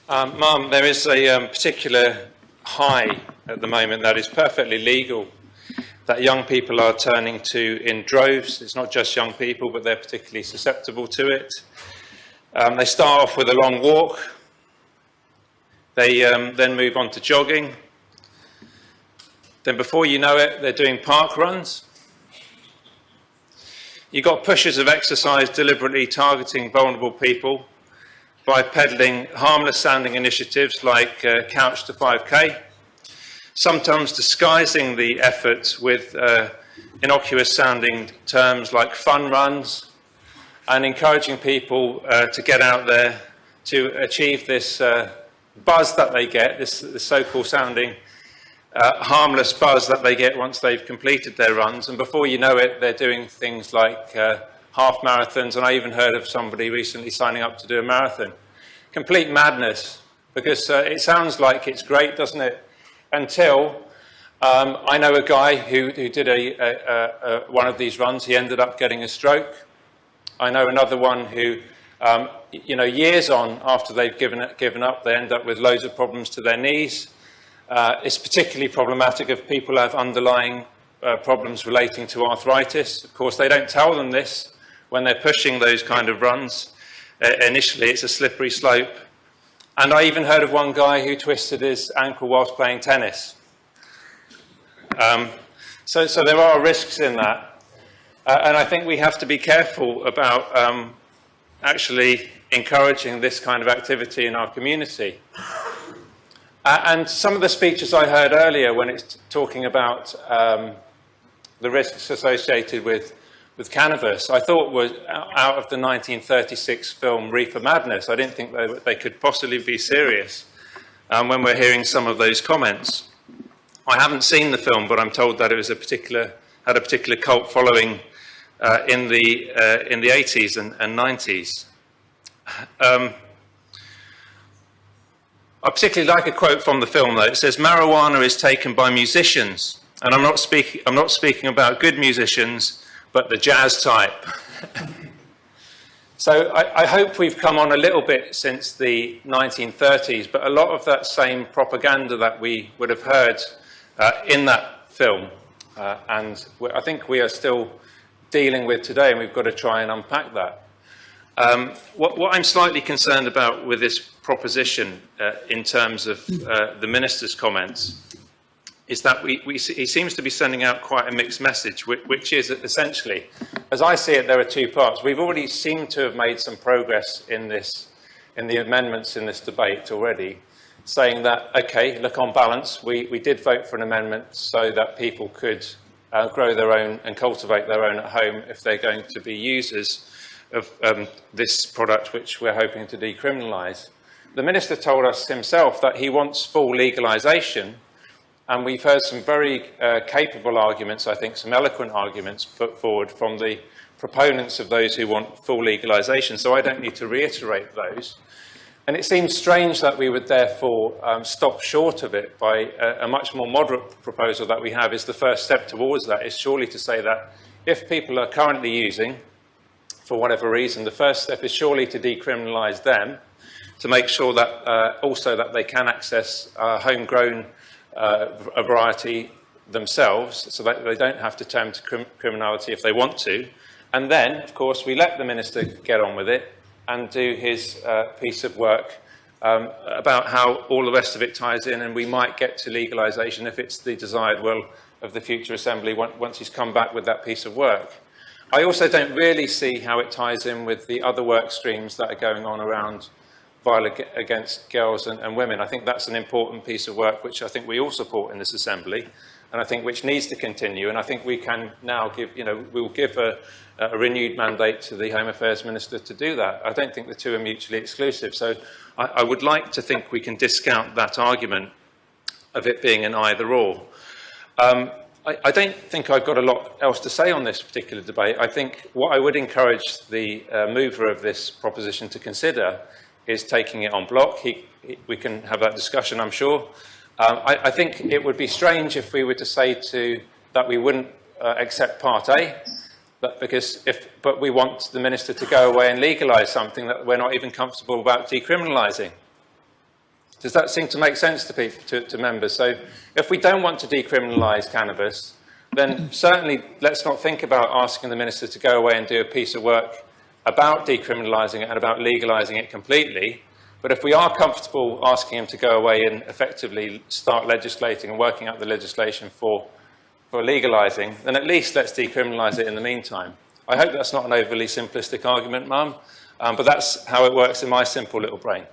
Ma'am, there is a particular high at the moment that is perfectly legal that young people are turning to in droves. It's not just young people, but they're particularly susceptible to it. They start off with a long walk. They then move on to jogging. Then before you know it, they're doing park runs. You've got pushers of exercise deliberately targeting vulnerable people by peddling harmless-sounding initiatives like Couch to 5K, sometimes disguising the efforts with innocuous-sounding terms like fun runs, and encouraging people to get out there to achieve this buzz that they get, this so-called sounding harmless buzz that they get once they've completed their runs. And before you know it, they're doing things like half marathons, and I even heard of somebody recently signing up to do a marathon. Complete madness, because it sounds like it's great, doesn't it? Until I know a guy who did one of these runs. He ended up getting a stroke. I know another one who, years on after they've given up, they end up with loads of problems to their knees. It's particularly problematic if people have underlying problems relating to arthritis. Of course, they don't tell them this when they're pushing those kind of runs. Initially, it's a slippery slope. And I even heard of one guy who twisted his ankle whilst playing tennis. So there are risks in that. And I think we have to be careful about actually encouraging this kind of activity in our community. And some of the speeches I heard earlier when it's talking about the risks associated with cannabis, I thought was out of the 1936 film Reefer Madness. I didn't think they could possibly be serious when we're hearing some of those comments. I haven't seen the film, but I'm told that it was had a particular cult following in the 80s and 90s. I particularly like a quote from the film, though. It says, "Marijuana is taken by musicians," and I'm not speaking about good musicians, but the jazz type. So I hope we've come on a little bit since the 1930s, but a lot of that same propaganda that we would have heard in that film, and I think we are still dealing with today, and we've got to try and unpack that. What I'm slightly concerned about with this proposition in terms of the Minister's comments is that he seems to be sending out quite a mixed message, which is essentially, as I see it, there are two parts. We've already seemed to have made some progress in the amendments in this debate already, saying that, okay, look, on balance, we did vote for an amendment so that people could grow their own and cultivate their own at home if they're going to be users of this product, which we're hoping to decriminalise. The Minister told us himself that he wants full legalisation, and we've heard some very capable arguments, I think some eloquent arguments put forward from the proponents of those who want full legalisation, so I don't need to reiterate those. And it seems strange that we would therefore stop short of it by a much more moderate proposal that we have. Is the first step towards that is surely to say that if people are currently using, for whatever reason, the first step is surely to decriminalise them, to make sure that also that they can access homegrown a variety themselves, so that they don't have to turn to criminality if they want to. And then, of course, we let the Minister get on with it and do his piece of work about how all the rest of it ties in, and we might get to legalisation if it's the desired will of the future Assembly once he's come back with that piece of work. I also don't really see how it ties in with the other work streams that are going on around violence against girls and women. I think that's an important piece of work which I think we all support in this Assembly, and I think which needs to continue. And I think we can now give, we will give a renewed mandate to the Home Affairs Minister to do that. I don't think the two are mutually exclusive. So I would like to think we can discount that argument of it being an either-or. I don't think I've got a lot else to say on this particular debate. I think what I would encourage the mover of this proposition to consider is taking it en bloc. We can have that discussion, I'm sure. I think it would be strange if we were to say that we wouldn't accept Part A, but we want the Minister to go away and legalise something that we're not even comfortable about decriminalising. Does that seem to make sense to people, to members? So if we don't want to decriminalise cannabis, then certainly let's not think about asking the minister to go away and do a piece of work about decriminalising it and about legalising it completely. But if we are comfortable asking him to go away and effectively start legislating and working out the legislation for legalising, then at least let's decriminalise it in the meantime. I hope that's not an overly simplistic argument, Mum, but that's how it works in my simple little brain.